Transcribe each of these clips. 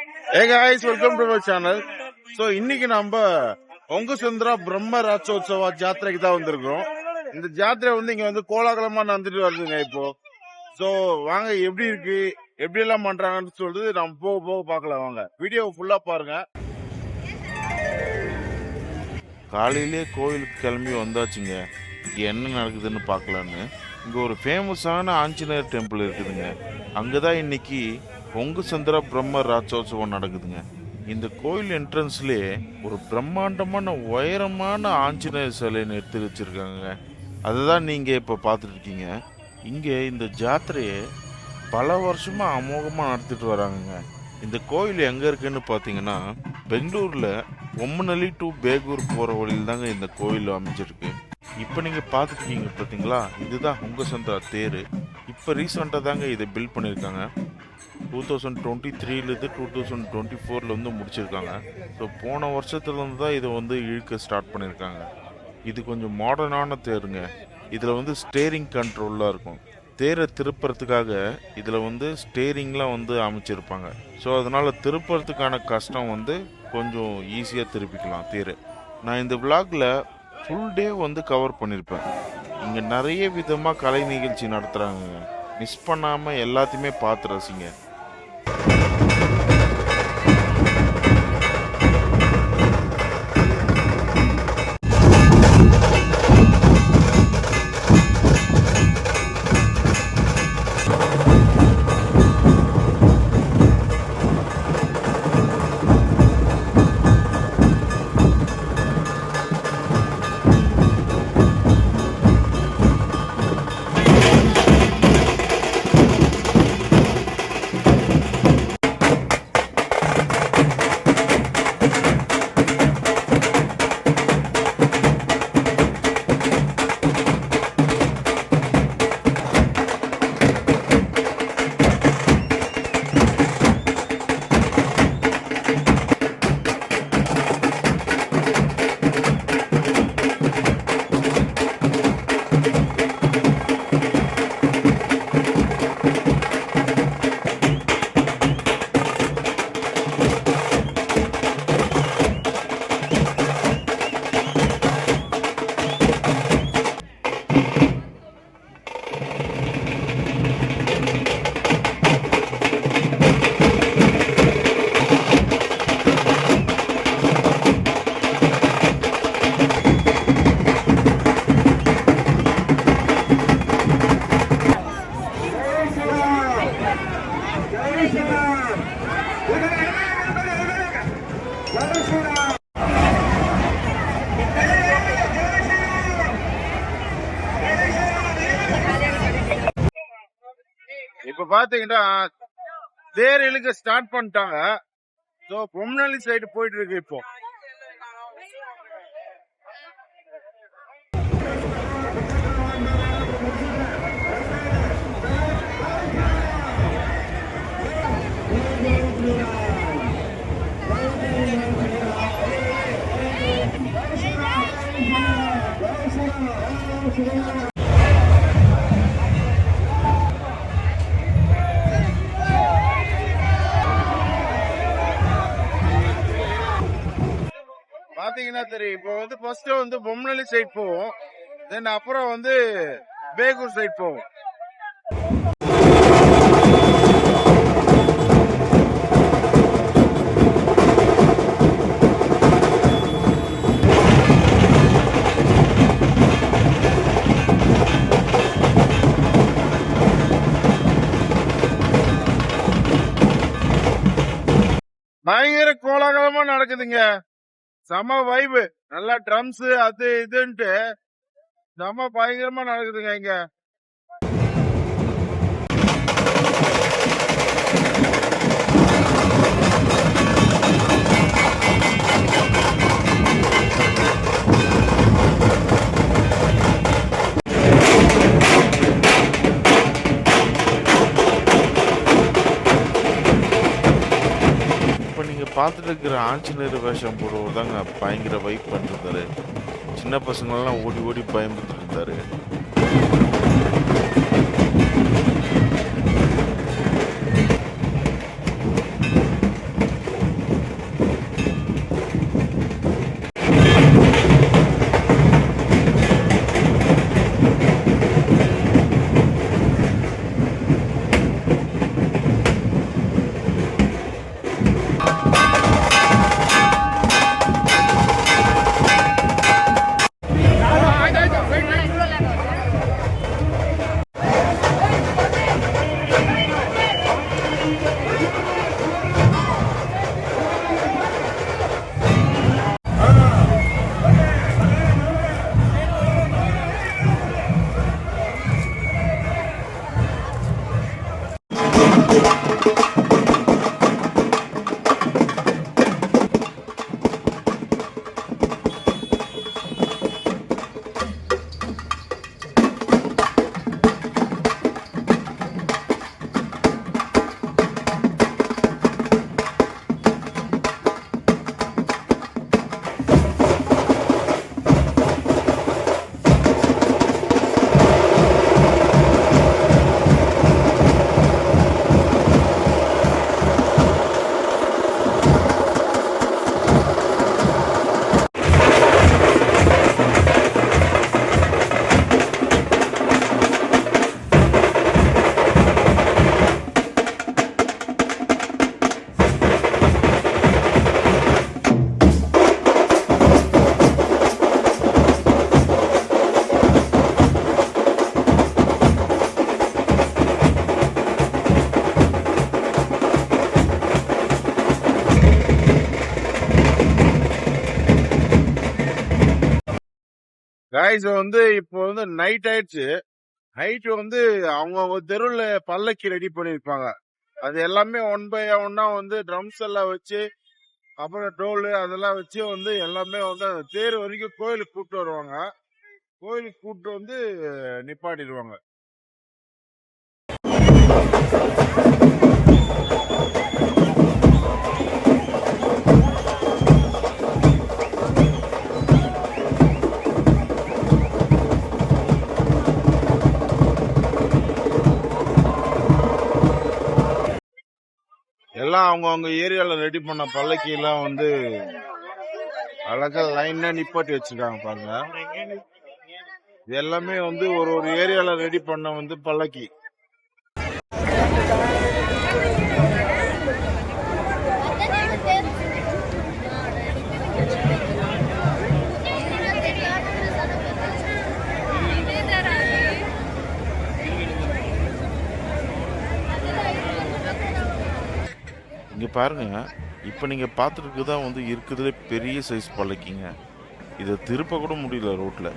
Hey guys, welcome to our channel. So இன்னைக்கு நம்ம பொங்கு சுந்தரா பிரம்ம ராட்சோத்சவா ஜாத்திரைக்கு தான் வந்திருக்கிறோம். இந்த ஜாத்திரை வந்து இங்க வந்து கோலாகலமா நடந்துட்டு வருதுங்க இப்போ. ஸோ வாங்க எப்படி இருக்கு, எப்படி எல்லாம் பண்றாங்கன்னு சொல்லிட்டு நம்ம போக போக பார்க்கலாம். வாங்க வீடியோ ஃபுல்லா பாருங்க. காலையிலே கோயிலுக்கு கிளம்பி வந்தாச்சுங்க. இங்க என்ன நடக்குதுன்னு பார்க்கலான்னு. இங்க ஒரு ஃபேமஸான ஆஞ்சநேயர் டெம்பிள் இருக்குதுங்க. அங்கதான் இன்னைக்கு பொங்கு சுந்தர பிரம்ம ராட்சோத்சவம் நடக்குதுங்க. இந்த கோயில் என்ட்ரன்ஸ்லேயே ஒரு பிரம்மாண்டமான உயரமான ஆஞ்சநேயர் சிலையை நிறுத்தி வச்சிருக்காங்க. அதுதான் நீங்கள் இப்போ பார்த்துட்டு இருக்கீங்க. இங்கே இந்த ஜாத்திரையை பல வருஷமாக அமோகமாக நடத்திட்டு வராங்கங்க. இந்த கோயில் எங்கே இருக்குன்னு பார்த்தீங்கன்னா பெங்களூரில் ஒம்மநல்லி டு பேகூர் போகிற வழியில் தாங்க இந்த கோயில் அமைஞ்சிருக்கு. இப்போ நீங்கள் பார்த்துருக்கீங்க பார்த்தீங்களா, இதுதான் பொங்கு சுந்தரா தேர். இப்போ ரீசெண்டாக தாங்க இதை பில்ட் பண்ணியிருக்காங்க. 2023 2024 வந்து முடிச்சிருக்காங்க. ஸோ போன வருஷத்துலேருந்து தான் இதை வந்து இழுக்க ஸ்டார்ட் பண்ணியிருக்காங்க. இது கொஞ்சம் மாடர்னான தேருங்க. இதில் வந்து ஸ்டேரிங் கண்ட்ரோலாக இருக்கும். தேரை திருப்புறதுக்காக இதில் வந்து ஸ்டேரிங்லாம் வந்து அமைச்சிருப்பாங்க. ஸோ அதனால் திருப்புறதுக்கான கஷ்டம் வந்து கொஞ்சம் ஈஸியாக திருப்பிக்கலாம் தேர். நான் இந்த விளாகில் ஃபுல் டே வந்து கவர் பண்ணியிருப்பேன். இங்கே நிறைய விதமாக கலை நிகழ்ச்சி நடத்துகிறாங்க. மிஸ் பண்ணாமல் எல்லாத்தையுமே பார்த்து ரசிங்க. இப்ப பாத்தீங்கன்னா தேர் இழுக்க ஸ்டார்ட் பண்ணிட்டாங்க. ஸோ பொம்னலி சைடு போயிட்டு இருக்கு இப்போ. பாத்தீங்கன்னா தெரியும். இப்போ வந்து ஃபர்ஸ்ட் வந்து பொம்னலி சைட் போவோம், தென் அப்புறம் வந்து பேகூர் சைட் போவோம். பயங்கர கோலாகலமா நடக்குதுங்க. செம வைபு, நல்லா ட்ரம்ஸ் அது இதுன்ட்டு செம பயங்கரமா நடக்குதுங்க இங்க. பார்த்துட்டு இருக்கிற ஆஞ்சநேயர் வேஷம் போடுவது தாங்க பயங்கர வைப் பண்ணிருந்தாரு. சின்ன பசங்களெல்லாம் ஓடி ஓடி பயந்துட்டு இருந்தாரு. காய்ஸ் வந்து இப்போ வந்து நைட் ஆயிடுச்சு. நைட் வந்து அவங்கவுங்க தெருவுல பல்லக்கு ரெடி பண்ணிருப்பாங்க. அது எல்லாமே ஒன் பை ஒன்னா வந்து ட்ரம்ஸ் எல்லாம் வச்சு அப்புறம் டோலு அதெல்லாம் வச்சு வந்து எல்லாமே வந்து அந்த தேர் வரைக்கும் கோயிலுக்கு கூப்பிட்டு வருவாங்க. கோயிலுக்கு கூப்பிட்டு வந்து நிப்பாட்டிடுவாங்க. எல்லாம் அவங்கவுங்க ஏரியால ரெடி பண்ண பல்லக்கி எல்லாம் வந்து அழகா லைனா நிப்பாட்டி வச்சிருக்காங்க பாருங்க. இது எல்லாமே வந்து ஒரு ஒரு ஏரியால ரெடி பண்ண வந்து பல்லக்கி. இங்க பாருங்க, இப்போ நீங்க பார்த்துருக்கு தான் வந்து இருக்குதுல பெரிய சைஸ் பல்லக்கிங்க. இதை திருப்ப கூட முடியல ரோட்ல.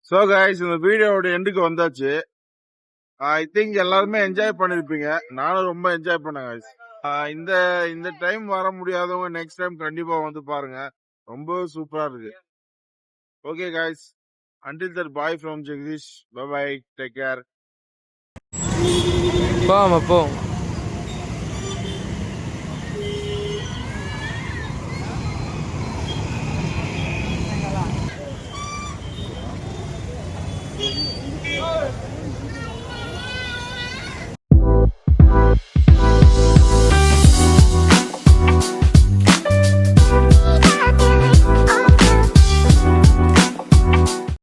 சோ கைஸ் இந்த வீடியோவோட எண்டுக்கு வந்தாச்சு. ஐ திங்க் எல்லாருமே என்ஜாய் பண்ணிருப்பீங்க. நானும் ரொம்ப என்ஜாய் பண்ணேன் கைஸ். இந்த இந்த டைம் வர முடியாதவங்க நெக்ஸ்ட் டைம் கண்டிப்பா வந்து பாருங்க. ரொம்ப சூப்பரா இருக்கு. Okay guys, until that, bye from Jagdish. Bye bye, take care. போமா போ.